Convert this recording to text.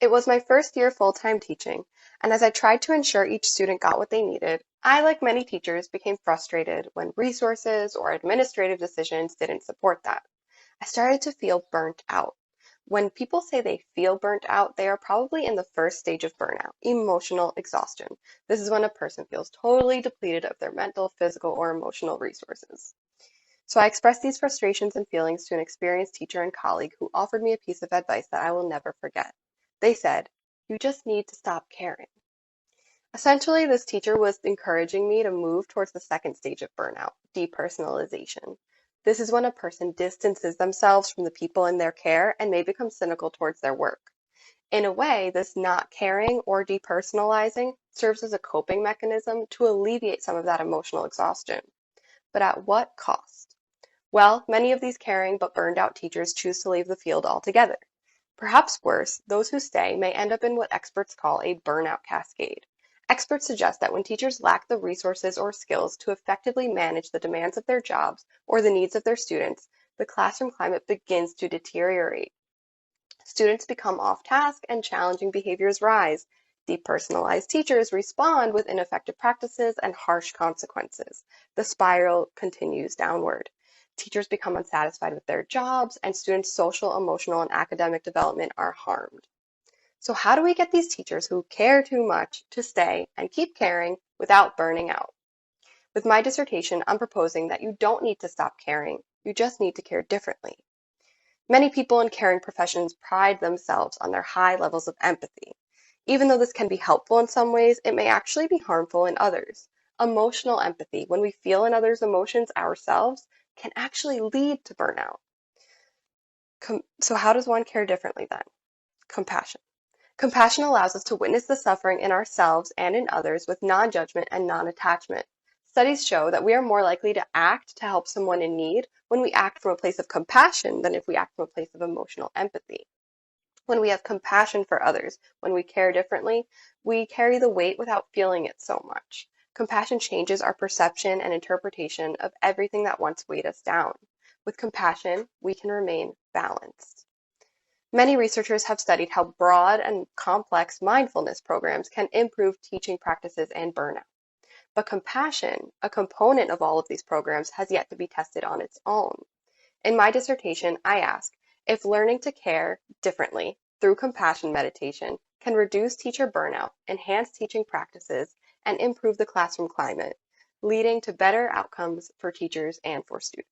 It was my first year full-time teaching, and as I tried to ensure each student got what they needed, I, like many teachers, became frustrated when resources or administrative decisions didn't support that. I started to feel burnt out. When people say they feel burnt out, they are probably in the first stage of burnout, emotional exhaustion. This is when a person feels totally depleted of their mental, physical, or emotional resources. So I expressed these frustrations and feelings to an experienced teacher and colleague who offered me a piece of advice that I will never forget. They said, "You just need to stop caring." Essentially, this teacher was encouraging me to move towards the second stage of burnout, depersonalization. This is when a person distances themselves from the people in their care and may become cynical towards their work. In a way, this not caring or depersonalizing serves as a coping mechanism to alleviate some of that emotional exhaustion. But at what cost? Well, many of these caring but burned out teachers choose to leave the field altogether. Perhaps worse, those who stay may end up in what experts call a burnout cascade. Experts suggest that when teachers lack the resources or skills to effectively manage the demands of their jobs or the needs of their students, the classroom climate begins to deteriorate. Students become off task and challenging behaviors rise. Depersonalized teachers respond with ineffective practices and harsh consequences. The spiral continues downward. Teachers become unsatisfied with their jobs, and students' social, emotional, and academic development are harmed. So, how do we get these teachers who care too much to stay and keep caring without burning out? With my dissertation, I'm proposing that you don't need to stop caring, you just need to care differently. Many people in caring professions pride themselves on their high levels of empathy. Even though this can be helpful in some ways, it may actually be harmful in others. Emotional empathy, when we feel in others' emotions ourselves, can actually lead to burnout. So, how does one care differently then? Compassion. Compassion allows us to witness the suffering in ourselves and in others with non-judgment and non-attachment. Studies show that we are more likely to act to help someone in need when we act from a place of compassion than if we act from a place of emotional empathy. When we have compassion for others, when we care differently, we carry the weight without feeling it so much. Compassion changes our perception and interpretation of everything that once weighed us down. With compassion, we can remain balanced. Many researchers have studied how broad and complex mindfulness programs can improve teaching practices and burnout. But compassion, a component of all of these programs, has yet to be tested on its own. In my dissertation, I ask if learning to care differently through compassion meditation can reduce teacher burnout, enhance teaching practices, and improve the classroom climate, leading to better outcomes for teachers and for students.